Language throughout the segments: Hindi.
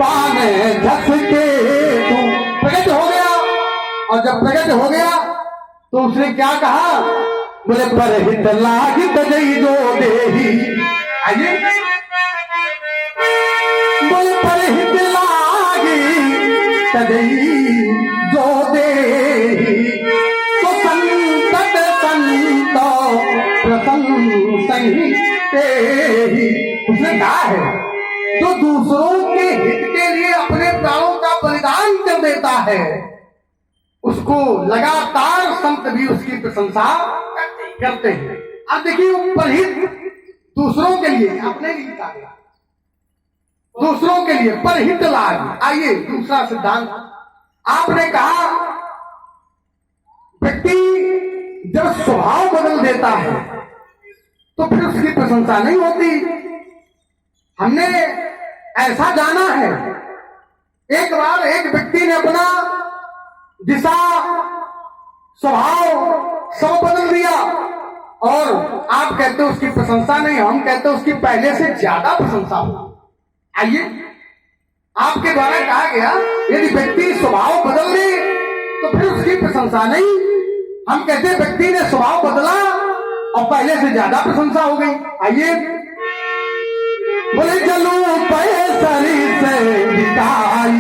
बाने झसके तू प्रकट हो गया। और जब प्रकट हो गया तो उसने क्या कहा, बोले पर हित लागी तजई जो देही। आइए, बोले पर हित लागी तजई जो देही, तो संतत संत प्रसन्न सही तेही। उसने कहा है जो दूसरों के हित के लिए अपने प्राणों का बलिदान कर देता है उसको लगातार संत भी उसकी प्रशंसा करते हैं। अब देखिए, परहित दूसरों के लिए, अपने लिए कहा गया, दूसरों के लिए परहित लाग। आइए दूसरा सिद्धांत, आपने कहा व्यक्ति जब स्वभाव बदल देता है तो फिर उसकी प्रशंसा नहीं होती। हमने ऐसा जाना है, एक बार एक व्यक्ति ने अपना दिशा स्वभाव सब बदल दिया और आप कहते हो उसकी प्रशंसा नहीं, हम कहते हो उसकी पहले से ज्यादा प्रशंसा हो। आइए, आपके द्वारा कहा गया यदि व्यक्ति स्वभाव बदल दे तो फिर उसकी प्रशंसा नहीं, हम कहते हैं व्यक्ति ने स्वभाव बदला और पहले से ज्यादा प्रशंसा हो गई। आइए, बोले चलो पैसरी से बिताई,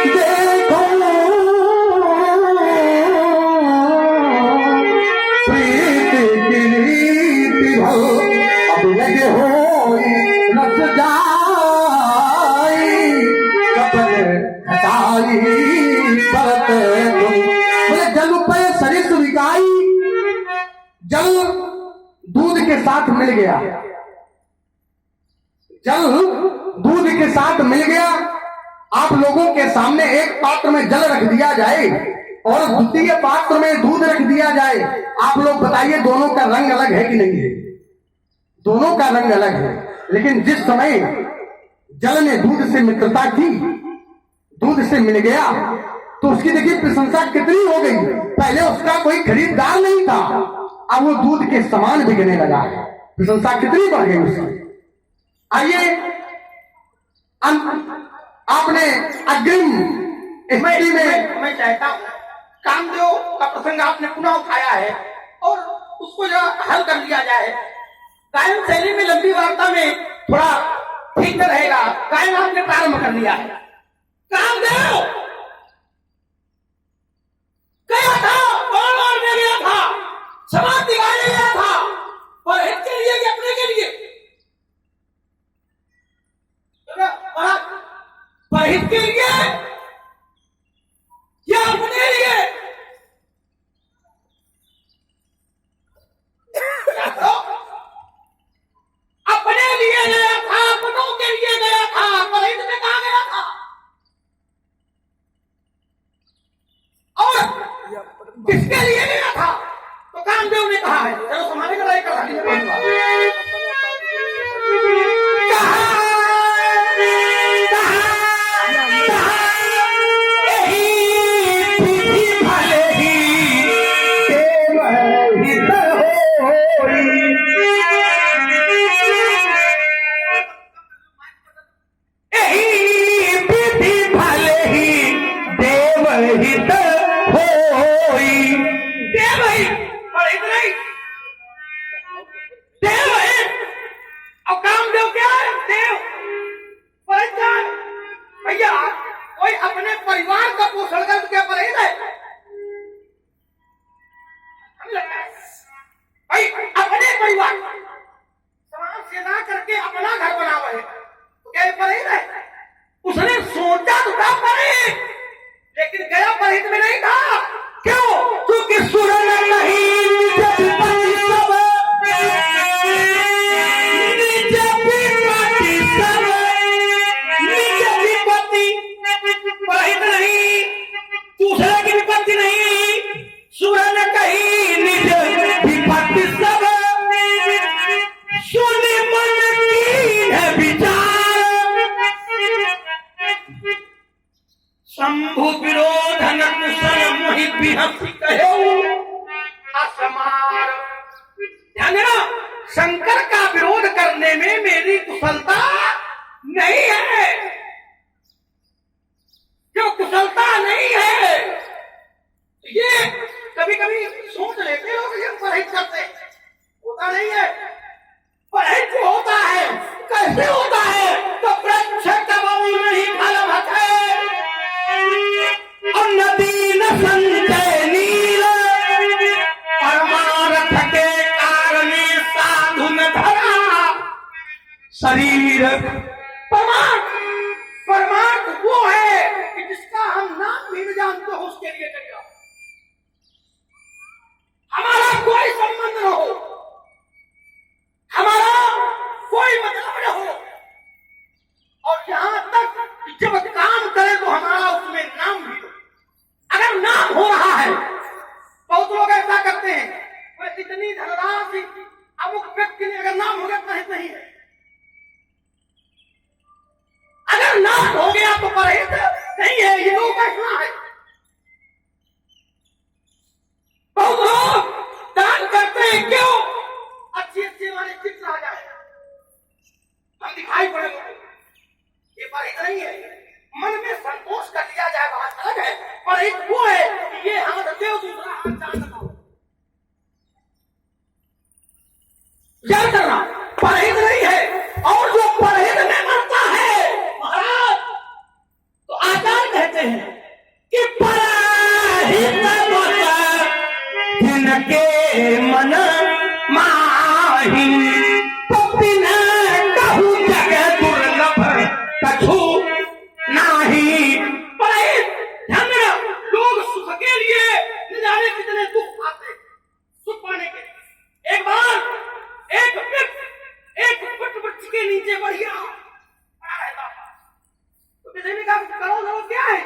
देखो प्रीति की रीति भल अब लगे हो नस जाई, कपल हटाई परत तुम। बोले जल पैसरी से बिकाई, जल दूध के साथ मिल गया, जल दूध के साथ मिल गया। आप लोगों के सामने एक पात्र में जल रख दिया जाए और द्वितीय पात्र में दूध रख दिया जाए, आप लोग बताइए दोनों का रंग अलग है कि नहीं है? दोनों का रंग अलग है। लेकिन जिस समय जल ने दूध से मित्रता की, दूध से मिल गया, तो उसकी देखिए प्रशंसा कितनी हो गई। पहले उसका कोई खरीदार नहीं था, अब वो दूध के समान बिकने लगा है, प्रशंसा कितनी बढ़ गई उसकी। आइए, आपने अग्रिम स्थिति में मैं चाहता हूँ कामदेव का प्रसंग आपने पुनः उठाया है और उसको जो हल कर लिया जाए। गायन शैली में लंबी वार्ता में थोड़ा ठीक रहेगा। गायन आपने प्रारंभ कर लिया है। कामदेव गया था, बार बार में गया था, समाज दिखाने गया था, और हित के लिए कि अपने के लिए, परहित के लिए या अपने लिए? अपने लिए गया था, अपनों के लिए गया था, परहित में कहा गया था? और किसके लिए गया था? तो कामदेव ने कहा है, चलो समाने का एक कहानी में अपने परिवार का पोषण कर क्या परहेज है? भाई अपने परिवार समाज सेवा करके अपना घर बनावा है तो क्या परहेज है? उसने सोचा तो था परहेज, लेकिन गया परहेज में नहीं था। क्यों? क्योंकि सूरज नहीं दूसरे की विपत्ति नहीं, सूरज ने कही निज विपत्ति सब सुन मन की है विचार, शंभु विरोधन कुशल मोहि बिहसी कहो असमार। ध्यान देना, शंकर का विरोध करने में मेरे मेरी कुशलता नहीं है, जो कुशलता नहीं है, ये कभी कभी सोच लेते हो कि हम परहेज करते हैं, होता नहीं है। परहेज जो होता है कैसे होता है, तो वृक्ष कबू नहीं फल भटे और नदी न संचय नील, परमार्थ के कारण साधु न धरा शरीर। परमार्थ वो है कि जिसका हम नाम भी नहीं जानते हो उसके लिए करिए, हमारा कोई संबंध न हो, हमारा कोई मतलब न हो, और यहां तक जब काम करे तो हमारा उसमें नाम भी हो। अगर नाम हो रहा है, बहुत लोग ऐसा करते हैं, वे इतनी धनराशि अमुक व्यक्ति ने अगर नाम हो गया परहेज नहीं है, अगर नाम हो गया तो परहेज नहीं है, ये लोग फैसला है। बहुत लोग दान करते हैं, क्यों? अच्छे अच्छे वाले चित्र आ जाए, हम दिखाई पड़े, ये परहेज नहीं है। मन में संतोष कर लिया जाए बात अलग है, परहेज वो है कि ये हाथ दे दूसरा हाथ जान लगाओ, क्या करना परहेज नहीं है। और जो परहेज में मरता है महाराज, तो आचार्य कहते हैं कि परहेज जिनके मन माही, तो बिना कहू जगह दुर्लभ कछु नाही। परहेज ध्यान देना, लोग सुख के लिए न जाने कितने दुख आते सुख पाने के लिए। एक बार एक वृक्ष के नीचे बढ़िया तो किसी ने कहा करो क्या है,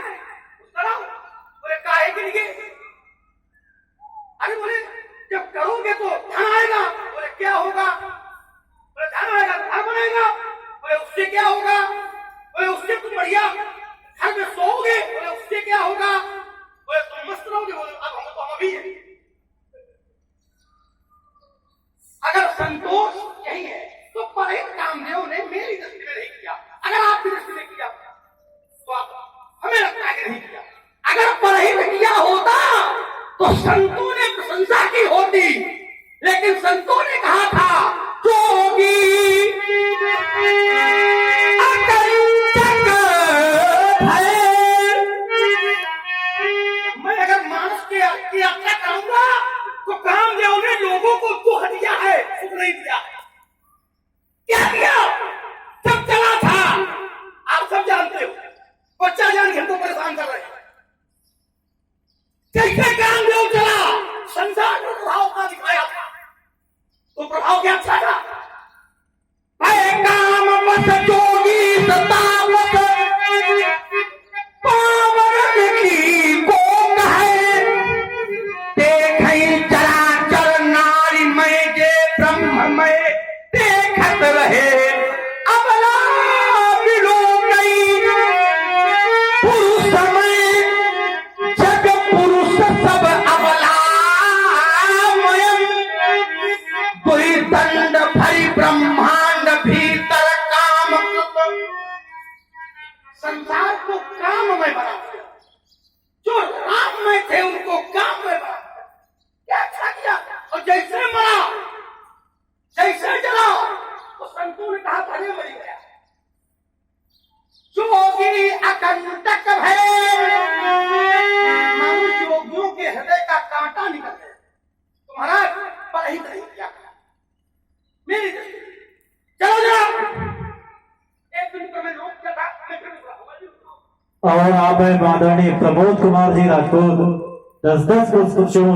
करो। बोले काहे के लिए? अरे बोले जब करोगे तो धन आएगा। बोले क्या होगा? बोले धन आएगा, घर बनेगा। बोले उससे क्या होगा? बोले उससे तुम बढ़िया घर में सोओगे। बोले उससे क्या होगा? बोले तुम मस्त रहोगे। बोले अब हम अभी है। अगर संतोष यही है तो परहेज कामदेव ने मेरी दृष्टि में नहीं किया, अगर आपकी दृष्टि में किया तो आप हमें लगता है कि नहीं किया। अगर परहेज किया होता तो संतों ने प्रशंसा की होती, लेकिन संतों ने कहा था जोगी अकंचक है। मैं अगर मानस की यात्रा करूंगा तो कामदेव ने लोगों को दुख दिया है, सुख नहीं दिया है। क्या किया? सब चला था, आप सब जानते हो। बच्चा जान के हमको परेशान कर रहे हैं। कैसे कामदेव चला? संसार में प्रभाव का दिखाया था, तो प्रभाव क्या अच्छा था? काम मत जोगी सतावत पावन की को कहे, देखें चराचर नारी में जे ब्रह्म में देखत रहे। अबला बिलो गई पुरुष में जग पुरुष सब अबला मयम, कोई दंड भरी ब्रह्मांड भीतर काम। संसार को काम में बना दिया, जो राम में थे उनको काम में बना दिया। क्या अच्छा किया? और जैसे मरा जैसे चला तो संतों ने कहा भले मरी गया। जोगी अकंटक है, योगियों के हृदय का कांटा निकल गया। तुम्हारा परहेज नहीं किया मेरी दृष्टि। चलो जरा एक मिनट में रोक दिया था, मैं फिर और आप है आदरणीय प्रमोद कुमार जी राजपूत 10-10 पुष्पों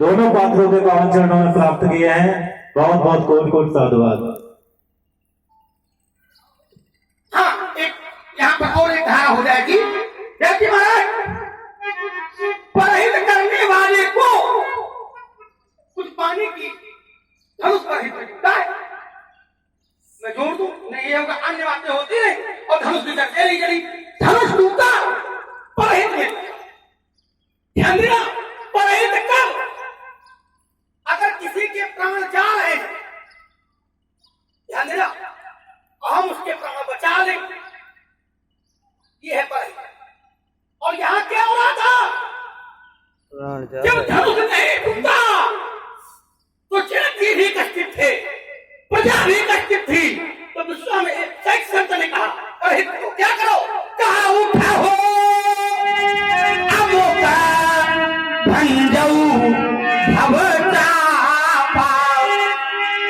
दोनों पात्रों के पावन चरणों में प्राप्त किए हैं। बहुत बहुत कोट साधुवाद। हाँ, एक यहाँ पर और एक धारा हो जाएगी। देखिए महाराज, परहेज करने वाले को कुछ पानी की धनुष परहेज लगता है। मैं जोड़ दूं नहीं, ये होगा अन्य बातें होती रही और धनुष भी चली चली, धनुष टूटा, परहेज में ध्यान देना। परहेज कर, अगर किसी के प्राण जा रहे हैं, ध्यान देना, हम उसके प्राण बचा लें। ये है पर और यहाँ क्या हो रहा था? जब धनुष नहीं टूटा तो चिरंजीवी भी कष्टित थे, प्रजा भी कष्टित थी। तो विश्वामित्र एक संत ने कहा, अरे तो क्या करो? कहा उठा हो अमोका भंजऊ भवतापा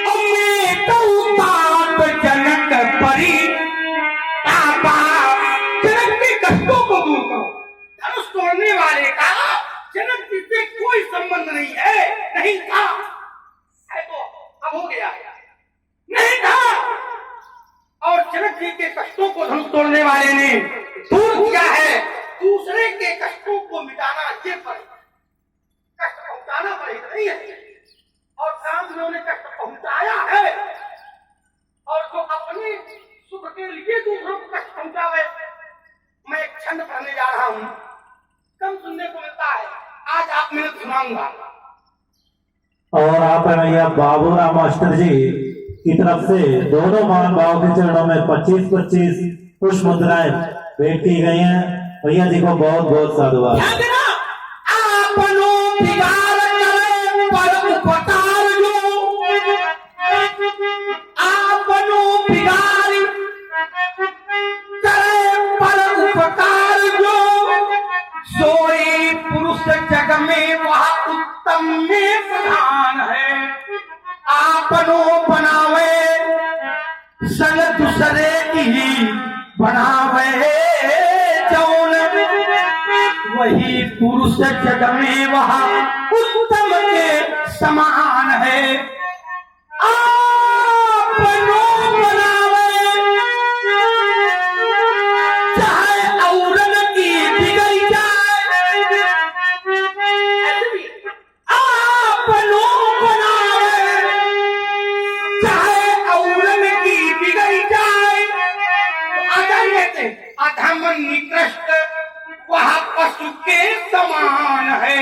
अमे तो ताप जनक परी तापा। जनक के कष्टों को दूर करो। धनुष तोड़ने वाले का जनक जी से कोई संबंध नहीं है, नहीं था। है तो अब हो गया, नहीं था। और जनक जी के कष्टों को धनुष तोड़ने वाले ने दूर किया है। दूसरे के कष्टों को मिटाना ये पर कष्ट पहुंचाना पड़ेगा, नहीं है। और काम में उन्हें कष्ट पहुंचाया है। और जो अपने सुख के लिए दूसरों को कष्ट पहुंचावे, मैं एक छंद पढ़ने जा रहा हूं, कम सुनने को मिलता है, आज आप मैं सुनाऊंगा। और आप भैया बाबूराम मास्टर जी की तरफ से दोनों महानुभाव के चरणों में 25-25 पुष्प मुद्राएं भेंट की गई हैं। भैया जी को बहुत बहुत साधुवाद। जग में वह उत्तम में प्रधान है। आपनो बनावे संग दूसरे की बनावे जौन, वही पुरुष जग में वह उत्तम के समान है। आपनो बनावे चाहे औरन की बिगड़ जाए, आपनो बनावे चाहे औरन की बिगड़ जाए। आचार्य कहते हैं अधम निकृष्ट वह पशु के समान है।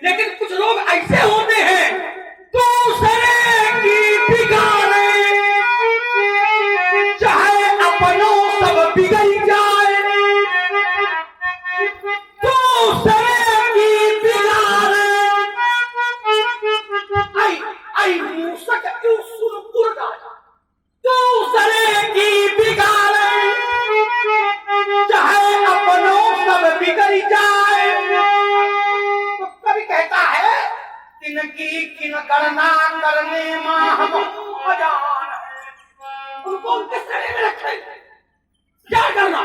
लेकिन कुछ लोग ऐसे होते हैं दूसरे की बिगाड़े, चाहे अपनों सब बिगड़ जाए, दूसरे की बिगाड़े। आई मूसक सुरपुर का दूसरे की बिगाड़े, चाहे अपनों सब बिगड़ जाए। तो कभी कहता है किनकी किन गणना करने मां हम अजान है। उनको हम किस तरह में रखे, क्या करना,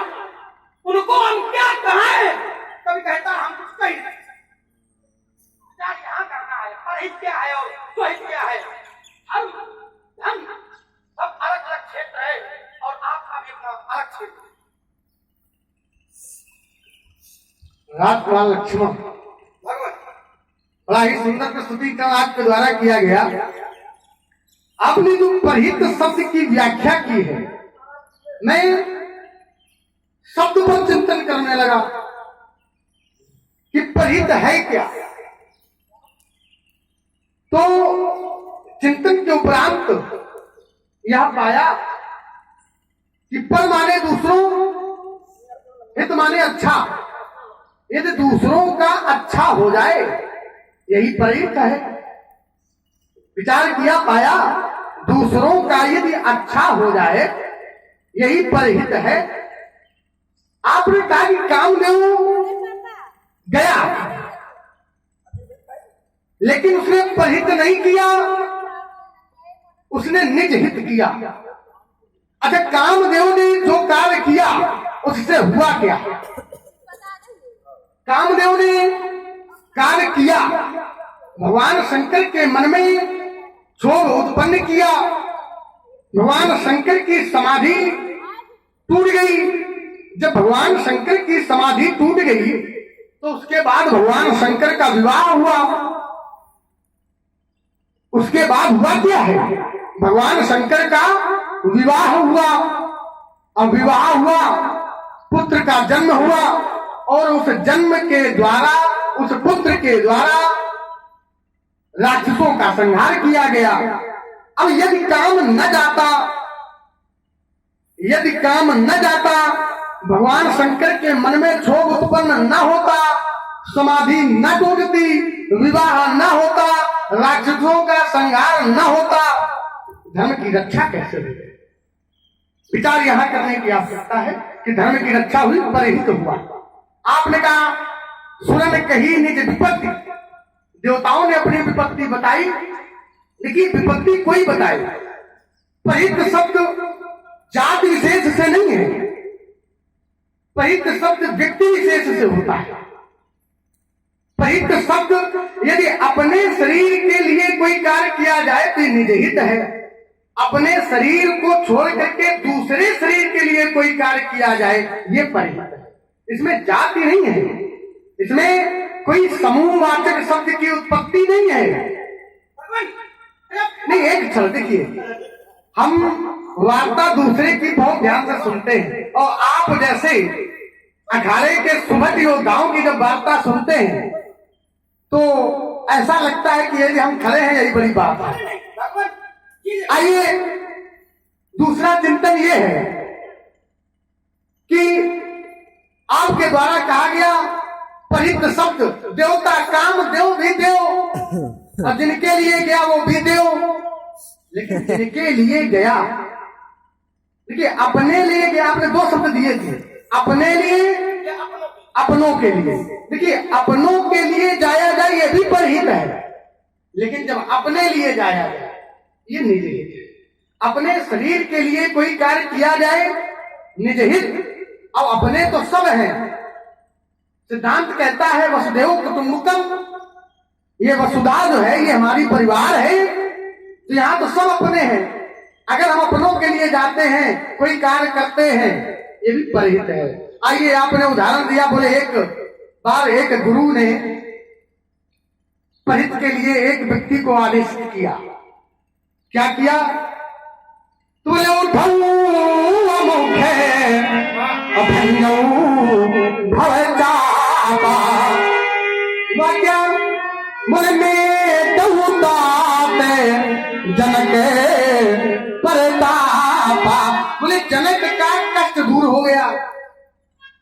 उनको हम क्या कहें? कभी कहता हम कुछ कही नहीं, क्या यहाँ करना है, परहित क्या है और स्वहित क्या है। हम धन सब अलग अलग क्षेत्र है और आपका भी अपना अलग क्षेत्र है। राजकुमार लक्ष्मण, भगवान बड़ा ही सुंदर प्रस्तुतिकरण आपके द्वारा किया गया। आपने जो परहित शब्द की व्याख्या की है, मैं शब्द पर चिंतन करने लगा कि परहित है क्या। तो चिंतन के उपरांत यह पाया कि पर माने दूसरों, हित माने अच्छा। यदि दूसरों का अच्छा हो जाए यही परहित है। विचार किया, पाया दूसरों का यदि अच्छा हो जाए यही परहित है। आपने कहा कि कामदेव गया लेकिन उसने परहित नहीं किया, उसने निज हित किया। अच्छा, कामदेव ने जो कार्य किया उससे हुआ क्या? कामदेव ने कार्य किया, भगवान शंकर के मन में क्षोभ उत्पन्न किया। भगवान शंकर की समाधि टूट गई। जब भगवान शंकर की समाधि टूट गई तो उसके बाद भगवान शंकर का विवाह हुआ। उसके बाद हुआ क्या है? भगवान शंकर का विवाह हुआ। अब विवाह हुआ, पुत्र का जन्म हुआ और उस जन्म के द्वारा, उस पुत्र के द्वारा राक्षसों का संहार किया गया। अब यदि काम न जाता यदि काम न जाता, भगवान शंकर के मन में क्षोभ उत्पन्न न होता, समाधि न टूटती, विवाह न होता, राक्षसों का संहार न होता, धर्म की रक्षा कैसे होती? विचार यहां करने की आवश्यकता है कि धर्म की रक्षा हुई, परहित हुआ। आपने कहा सुर ने कही निज विपत्ति, देवताओं ने अपनी विपत्ति बताई, लेकिन विपत्ति कोई बताए। परित शब्द जाति विशेष से नहीं है, परित शब्द व्यक्ति विशेष से होता है। परित शब्द यदि अपने शरीर के लिए कोई कार्य किया जाए तो निज हित है, अपने शरीर को छोड़ करके दूसरे शरीर के लिए कोई कार्य किया जाए ये परिहित है। इसमें जाति नहीं है, इसमें कोई समूहवाचक शब्द की उत्पत्ति नहीं है। नहीं, एक क्षण देखिए, हम वार्ता दूसरे की बहुत ध्यान से सुनते हैं, और आप जैसे अखाड़े के सुभट योद्धाओं की जब वार्ता सुनते हैं तो ऐसा लगता है कि यदि हम खड़े हैं यही बड़ी बात है। आइए, दूसरा चिंतन ये है कि आपके द्वारा कहा गया परित शब्द, देवता काम देव भी देव, और जिनके लिए गया वो भी देव, लेकिन जिनके लिए गया, देखिए अपने लिए गया, आपने दो शब्द दिए थे, अपने लिए, अपनों के लिए। देखिए अपनों के लिए जाया जाए ये भी परहित है, लेकिन जब अपने लिए जाया जाए ये निज हित है। अपने शरीर के लिए कोई कार्य किया जाए निज हित, और अपने तो सब हैं। सिद्धांत कहता है वसुदेव कुटुंबकम, ये वसुधा जो है ये हमारी परिवार है, तो यहाँ तो सब अपने हैं। अगर हम अपनों के लिए जाते हैं, कोई कार्य करते हैं, ये भी परहित है। आइए, आपने उदाहरण दिया, बोले एक बार एक गुरु ने परिहित के लिए एक व्यक्ति को आदेश किया। क्या किया? तुले उठऊ मुखे अभ्यंजऊ भवचापा, वह क्या मन में दऊताते जनक परतापा। बोले जनक का कष्ट दूर हो गया।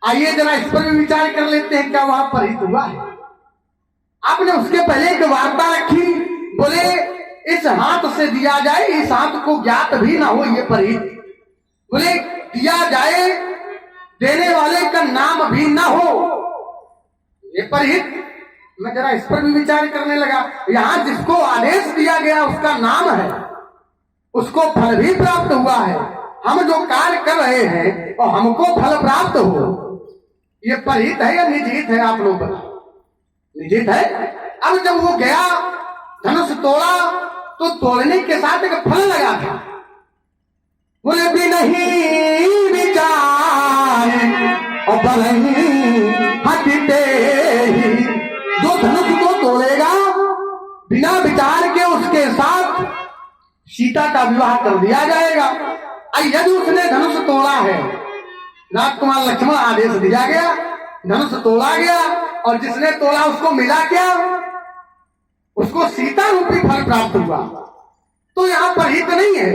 आइए जरा इस पर भी विचार कर लेते हैं, क्या वहां परिहित हुआ है? आपने उसके पहले एक वार्ता रखी, बोले इस हाथ से दिया जाए, इस हाथ को ज्ञात भी ना हो, ये परिहित। बोले दिया जाए, देने वाले का नाम भी ना हो, ये परिहित। मैं जरा इस पर भी विचार करने लगा। यहां जिसको आदेश दिया गया उसका नाम है, उसको फल भी प्राप्त हुआ है। हम जो कार्य कर रहे हैं और हमको फल प्राप्त हो, ये परिहित है या निजहित है? आप लोग बताओ। निजहित है। अब जब वो गया, धनुष तोड़ा, तो तोड़ने के साथ एक फल लगा था। बोले भी नहीं विचार और बरही हटते ही, जो धनुष को तोड़ेगा बिना विचार के उसके साथ सीता का विवाह कर दिया जाएगा। यदि उसने धनुष तोड़ा है, राजकुमार लक्ष्मण आदेश दिया गया, धनुष तोड़ा गया, और जिसने तोड़ा उसको मिला क्या? उसको सीता रूपी फल प्राप्त हुआ। तो यहाँ परहित नहीं है,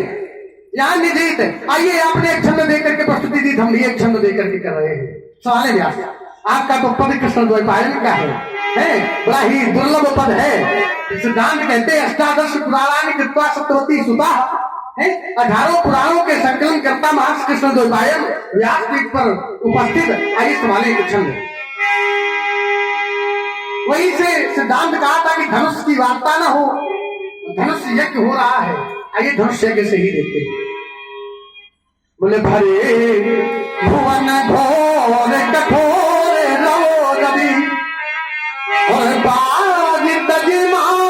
यहाँ निजहित है। आइए, आपने एक छंद देकर के प्रस्तुति दी, हम भी एक छंद देकर के कर रहे हैं। सवाल व्यास आपका तो पद कृष्ण द्वैपायन का है, बड़ा ही दुर्लभ पद है। सिद्धांत कहते हैं अष्टादश पुराणानि कृत्वा सप्तवती सुता है, 18 पुराणों के संकलन करता महर्षि कृष्ण द्वैपायन व्यासपीठ पर उपस्थित। आइए संभाले एक छंद। वहीं से सिद्धांत कहा था कि धनुष की वार्ता ना हो, धनुष यज्ञ हो रहा है। आइए धनुष यज्ञ से ही देखते हैं। बोले भरे भुवन घोर कठोर रवो रवि, और बाज तज मार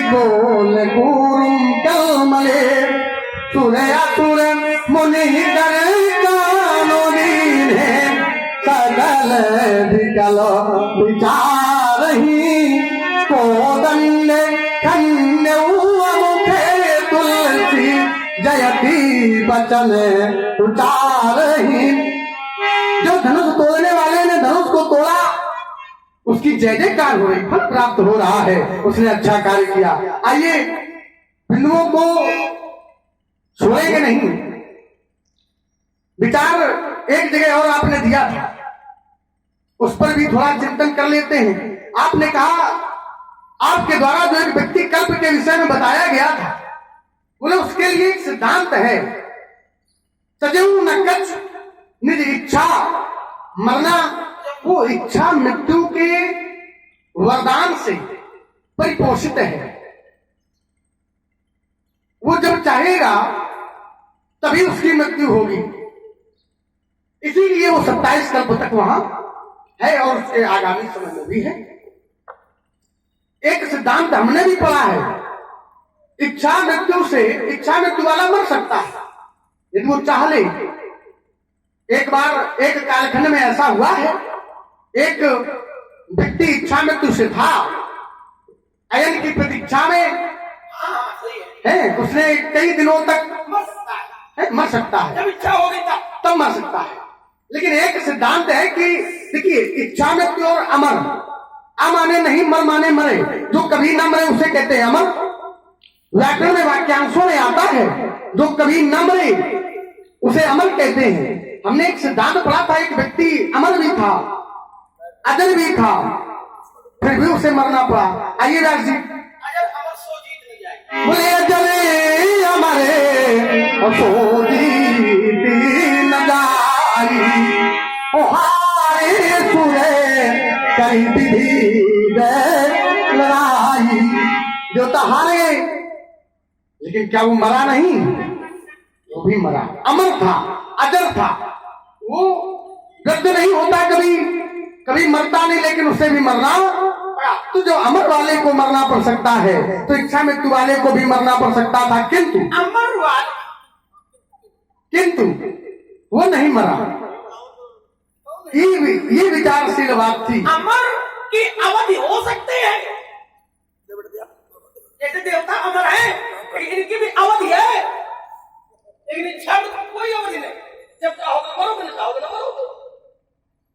गोल गुरुम कलमले, सुरया सुर मुनि कर कानोदीन है, सकल विकल विचारही, कोदंड खन्य मुखे तुलसी, जयती बचन उचारही। जो धनुष तोड़ने वाले ने धनुष को तोड़ा, उसकी जय जयकार हो रही, फल प्राप्त हो रहा है, उसने अच्छा कार्य किया। आइए बिंदुओं को छोड़ेंगे नहीं, विचार एक जगह और आपने दिया था, उस पर भी थोड़ा चिंतन कर लेते हैं। आपने कहा आपके द्वारा जो एक व्यक्ति कल्प के विषय में बताया गया था, बोले उसके लिए एक सिद्धांत है, सजऊ न कच्छ निज इच्छा मरना। वो इच्छा मृत्यु के वरदान से परिपोषित है, वो जब चाहेगा तभी उसकी मृत्यु होगी। इसीलिए वो 27 कल्प तक वहां है और उसके आगामी समय में भी है। एक सिद्धांत हमने भी पढ़ा है, इच्छा मृत्यु वाला मर सकता है यदि वो चाह ले। एक बार एक कालखंड में ऐसा हुआ है, एक व्यक्ति इच्छा मृत्यु से था, अयन की प्रतीक्षा में है, उसने कई दिनों तक मर सकता है, जब इच्छा होगी तब मर सकता है। लेकिन एक सिद्धांत है कि देखिए, इच्छा मृत्यु और अमर, माने नहीं मर माने मरे, जो कभी न मरे उसे कहते हैं अमर। व्याकरण में वाक्यांशों में आता है जो कभी न मरे उसे अमर कहते हैं। हमने एक सिद्धांत पढ़ा था, एक व्यक्ति अमर भी था, अजर भी था, फिर भी उसे मरना पड़ा। आइए व्यास जी, बोले अजरे हमारे सो जीत न जाई, ओ हारे सुरे कई विधि लड़ाई। जो तो हारे, लेकिन क्या वो मरा नहीं? वो भी मरा, अमर था, अजर था, वो वृद्ध नहीं होता, कभी मरता नहीं, लेकिन उसे भी मरना पड़ा। तो जो अमर वाले को मरना पड़ सकता है, तो इच्छा मृत्यु वाले को भी मरना पड़ सकता था, किंतु अमर वाले, किंतु वो नहीं मरा। ये विचारशील बात थी। अमर की अवधि हो सकती है, जैसे देवता अमर है, इनकी भी अवधि है, लेकिन इच्छा में कोई अवधि नहीं। जब चाहोगे मरोगे, नहीं चाहोगे ना मरोगे।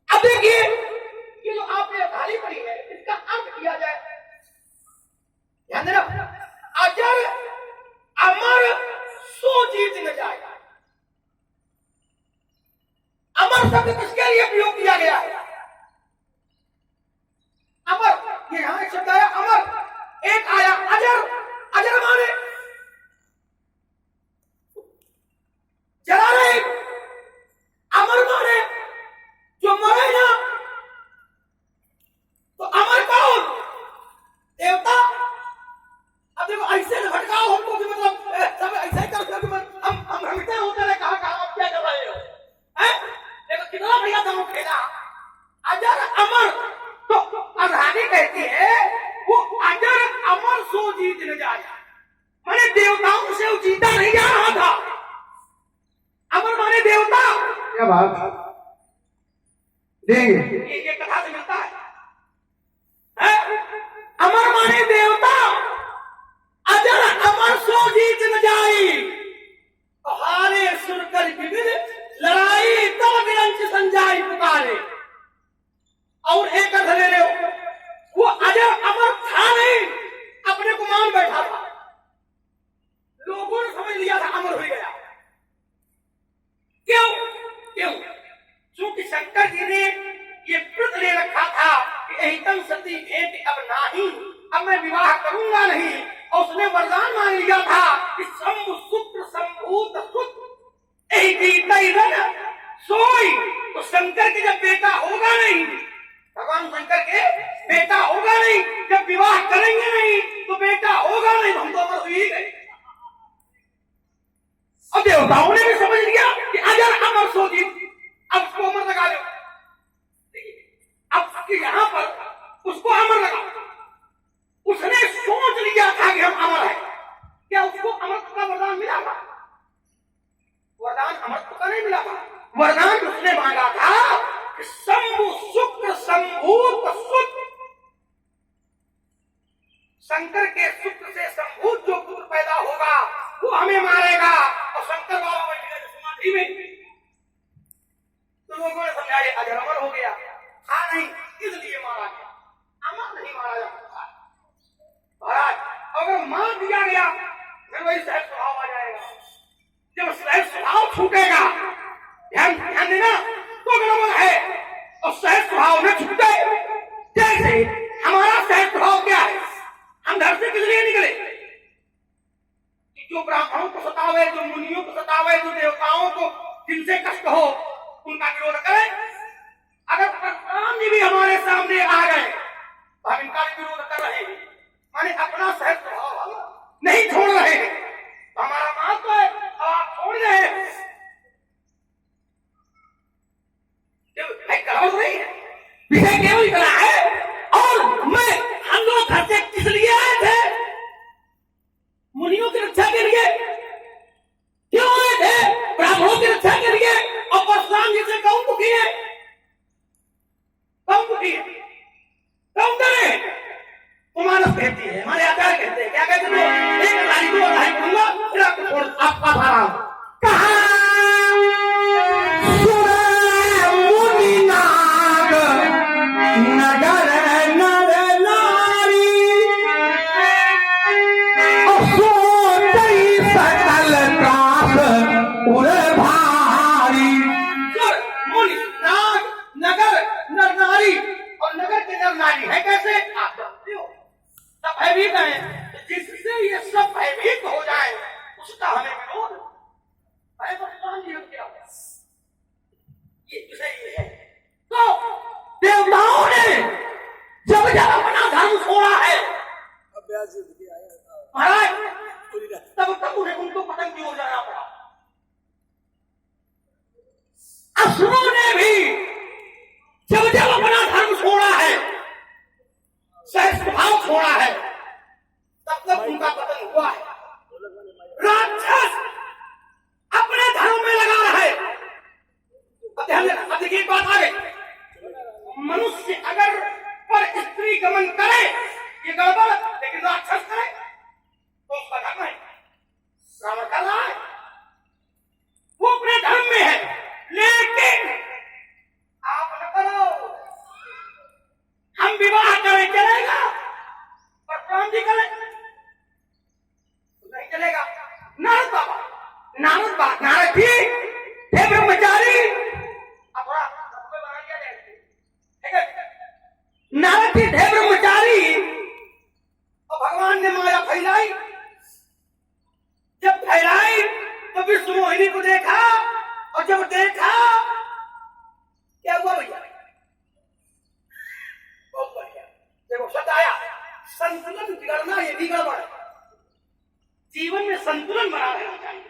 अब देखिए, ये जो आपने थाली पड़ी है, इसका अर्थ किया जाए, ध्यान देना, अजर अमर सो जीत न जाएगा। अमर शब्द किसके लिए प्रयोग किया गया है? अमर, ये यहां एक शब्द आया अमर, एक आया अजर। अजर माने जला रहे, अमर माने जो मरे ना। तो अमर कौन? देवता। अब देखो, ऐसे न भटकाओ हमको कि मतलब सब ऐसा ही करते हो, हम भ्रमित होते रहे, कहां आप क्या कर रहे हो? देखो कितना बढ़िया दांव खेला। अजर अमर, तो अरानी कहती है वो अजर अमर सो जीत न जाए, माने देवताओं से वो जीता नहीं जा रहा था। अमर माने देवता। क्या बात देंगे, ये कथा से मिलता है, अमर माने देवता, अजर अमर सो जीत न जाई, हारे सुर कर विविध लड़ाई तब विरंच संजाई पुकारे। और एक अर्थ ले लो, वो अजर अमर था नहीं, अपने को मान बैठा था, लोगों ने समझ लिया था अमर हो गया। क्यों? क्योंकि शंकर जी ने ये व्रत ले रखा था कि एहितम सती भेंट अब नहीं, अब मैं विवाह करूंगा नहीं। और उसने वरदान मांग लिया था कि शंभु शुक्र संभूत सुत सोई। तो शंकर के जब बेटा होगा नहीं, भगवान शंकर के बेटा होगा नहीं, जब विवाह करेंगे नहीं तो बेटा होगा नहीं, हम तो अमर ही गए। अब देवताओं ने भी समझ लिया कि अजर अमर सो जीत, अब उसको अमर लगा लो। अब यहां पर उसको अमर लगा, उसने सोच लिया था कि हम अमर हैं। क्या उसको अमरत्व का वरदान मिला था? वरदान अमरत्व का नहीं मिला था, वरदान उसने मांगा था कि शंभु शुक्र संभूत सुत, शंकर के शुक्र से संभूत जो पुत्र पैदा होगा वो हमें मारेगा। और शंकर बाबा बैठे समाधि में, तो लोगों ने समझा ये अजर अमर हो गया, था नहीं इसलिए मारा गया। दिया गया फिर वही सहज स्वभाव आ जाएगा। जब सहज स्वभाव छूटेगा, ध्यान ध्यान देना, तो गड़बड़ है। और सहज स्वभाव में छूटे, जैसे हमारा सहज स्वभाव क्या है, हम घर से किस लिए निकले? जो ब्राह्मणों को सतावे, जो मुनियों को सतावे, जो देवताओं को जिनसे कष्ट हो उनका विरोध करे। अगर परशुराम जी भी हमारे सामने आ गए तो हम इनका विरोध कर रहे हैं, माने अपना सहज स्वभाव नहीं छोड़ रहे हैं। तो हमारा मान तो है, आप छोड़ रहे हैं, गड़बड़ नहीं है, विषय केवल इतना है। और हम लोग घर से किस लिए आए थे? मुनियों की रक्षा के लिए। क्यों आए थे? ब्राह्मणों की रक्षा के लिए। और परशुराम जी से कौन दुखी है? कौन दुखी है? कौन डरे? कुमारस कहती है, हमारे आचार्य कहते हैं, क्या कहते हैं? एक लाइन दो लाइन कहूंगा, फिर आपको छोड़ आपका भारा कहा नगर नर नारी सोचई सकल त्रास उर भारी। मुनि नाग नगर नर नारी, और नगर के नर नारी है कैसे? आप जानते हो, सब भयभीत है। जिससे ये सब भयभीत हो जाए उसका हमें विरोध है। ये विषय है। तो देवताओं ने जब जब अपना धर्म छोड़ा है महाराज, तब तक उन्हें उनको पतंग की ओर जाना पड़ा। असुरों ने भी जब जब अपना धर्म छोड़ा है, सहज स्वभाव छोड़ा है, तब तक उनका पतन हुआ है। राक्षस अपने धर्म में लगा रहे। अब देखिए बात आ गई, मनुष्य अगर पर स्त्री गमन करे ये गड़बड़, लेकिन राक्षस करे तो उसका धर्म है। रावण कर रहा है, वो अपने धर्म में है, लेकिन आप न करो, हम विवाह करें चलेगा, परशुराम जी करें नहीं चलेगा। नारद बाबा नारद जी थे ब्रह्मचारी। नारद जी थे ब्रह्मचारी और भगवान ने माया फैलाई। जब फैलाई तो विष्णु मोहिनी को देखा, और जब देखा क्या हुआ भैया? बहुत बढ़िया, देखो सताया। संतुलन बिगड़ना ये भी गड़बड़ है। जीवन में संतुलन बना रहना चाहिए,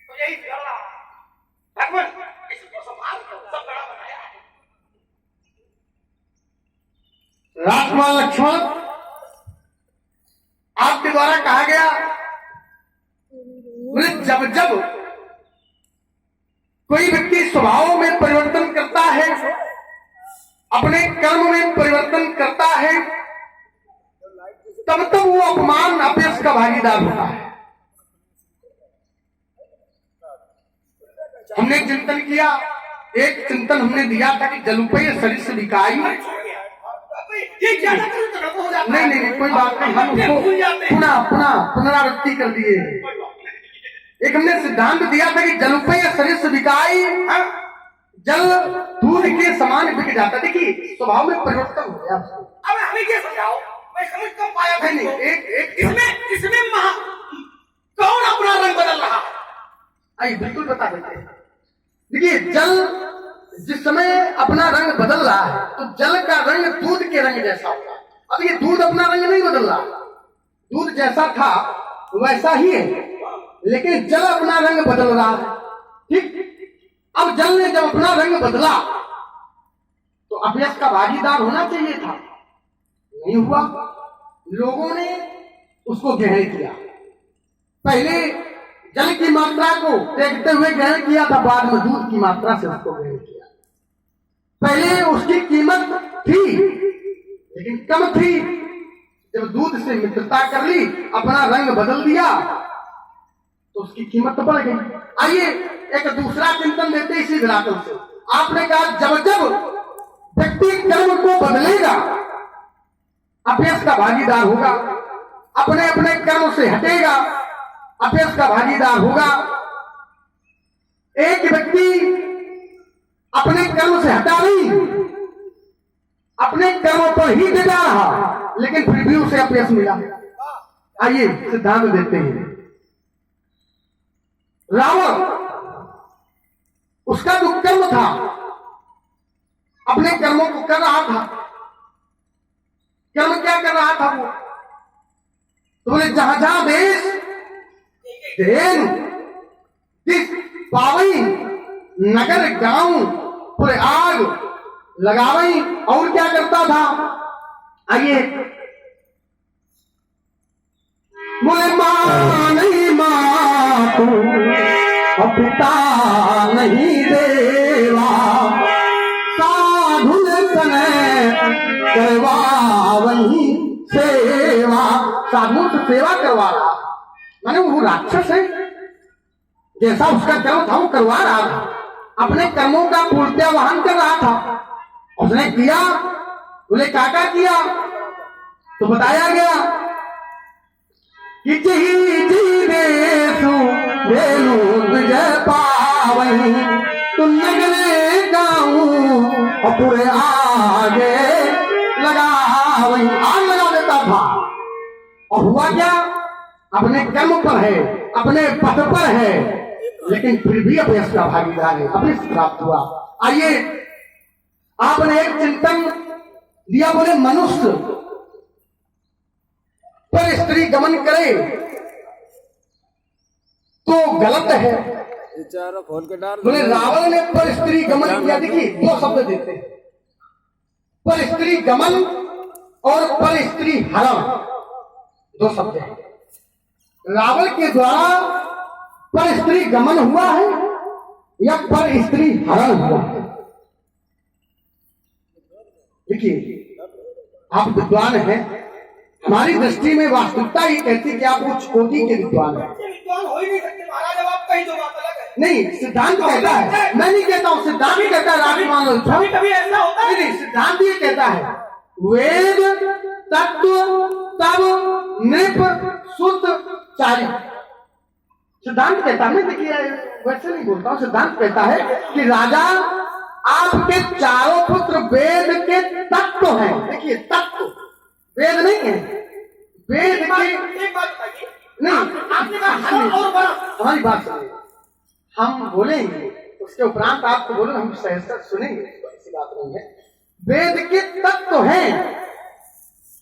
तो यही बिगड़ रहा है। भगवान इसको संभाल कर सब बड़ा बनाया है। राजकुमार लक्ष्मण, आपके द्वारा कहा गया बोले जब जब कोई व्यक्ति स्वभाव में परिवर्तन करता है, अपने कर्म में परिवर्तन करता है, तब तब वो अपमान अपयश का भागीदार होता है। हमने चिंतन किया, एक चिंतन हमने दिया था कि जलुपय सरिस विकाई। नहीं नहीं नहीं, कोई बात नहीं, हम उसको पुनरावृत्ति कर दिए। एक हमने सिद्धांत दिया था कि जलुपय सरिस विकाई, जल दूध के समान बिक जाता। देखिए स्वभाव में परिवर्तन हो गया। अब हमें क्या समझाओ, मैं समझ कम पाया। नहीं एक इसमें कौन अपना रंग बदल रहा है? आई बिल्कुल बता देते हैं। देखिए जल जिस समय अपना रंग बदल रहा है तो जल का रंग दूध के रंग जैसा होता है। अब ये दूध अपना रंग नहीं बदल रहा, दूध जैसा था वैसा ही है, लेकिन जल अपना रंग बदल रहा है। ठीक, अब जल ने जब अपना रंग बदला तो अपयश का भागीदार होना चाहिए था, नहीं हुआ। लोगों ने उसको ग्रहण किया। पहले जल की मात्रा को देखते हुए ग्रहण किया था, बाद में दूध की मात्रा से उसको ग्रहण किया। पहले उसकी कीमत थी लेकिन कम थी, जब दूध से मित्रता कर ली, अपना रंग बदल दिया तो उसकी कीमत तो बढ़ गई। आइए एक दूसरा चिंतन देते इसी विरासत से। आपने कहा जब जब व्यक्ति कर्म को बदलेगा अपयश का भागीदार होगा। अपने अपने कर्म से हटेगा, अपयश का भागीदार होगा। एक व्यक्ति अपने कर्म से हटा नहीं, अपने कर्मों पर ही डटा रहा, लेकिन फिर भी उसे अपयश मिला। आइए सिद्धांत देते हैं। रावण, उसका जो कर्म था, अपने कर्मों को कर रहा था। कर्म क्या कर रहा था वो? तो बोले जहां जहां देश देन दिस पावई नगर गांव पूरे आग लगावई। और क्या करता था? आइए, बोले मां नहीं मां तू पिता नहीं देवा, साधु तने करवा वही सेवा। साधुओं से सेवा करवा रहा, माने वो राक्षस है, जैसा उसका कर्म था वो करवा रहा था, अपने कर्मों का पूर्त्यावहन कर रहा था। उसने किया, बोले काका किया, तो बताया गया कि विजय पावई तुम नगरे गाऊं और पूरे आगे लगावई। आग लगा देता था। और हुआ क्या? अपने कर्म पर है, अपने पथ पर है, लेकिन फिर भी अपयश का भागीदार है, अपयश प्राप्त हुआ। आइए, आपने एक चिंतन दिया, बोले मनुष्य पर स्त्री गमन करे तो गलत है। बोले रावण ने पर स्त्री गमन किया। देखिए, दो शब्द देते हैं, पर स्त्री गमन और पर स्त्री हरण, दो शब्द हैं। रावण के द्वारा पर स्त्री गमन हुआ है या पर स्त्री हरण हुआ है? देखिए, आप विद्वान हैं, हमारी दृष्टि में वास्तविकता ये कहती कि आप उच्च कोटि के विद्वान हैं। विद्वान हो ही नहीं सकते महाराज, अब आप कहीं तो बात अलग है। नहीं, सिद्धांत कहता है, मैं नहीं कहता हूँ, सिद्धांत ही कहता है। राजमान कभी कभी ऐसा होता है। नहीं, सिद्धांत ये कहता है, वेद तत्व तब नृप शुद्ध चारी। सिद्धांत कहता है, मैं देखिए वैसे नहीं बोलता हूँ, सिद्धांत कहता है कि राजा आपके चारों पुत्र वेद के तत्व हैं। देखिए, तत्व वेद नहीं है, वेद के एक बात बताइए, नहीं, आपने कहा हरण और बड़ा, हमारी बात सुनिए, हम बोलेंगे उसके उपरांत आपको बोलो, हम सहसा सुनेंगे, ऐसी बात नहीं है। वेद के तत्व हैं,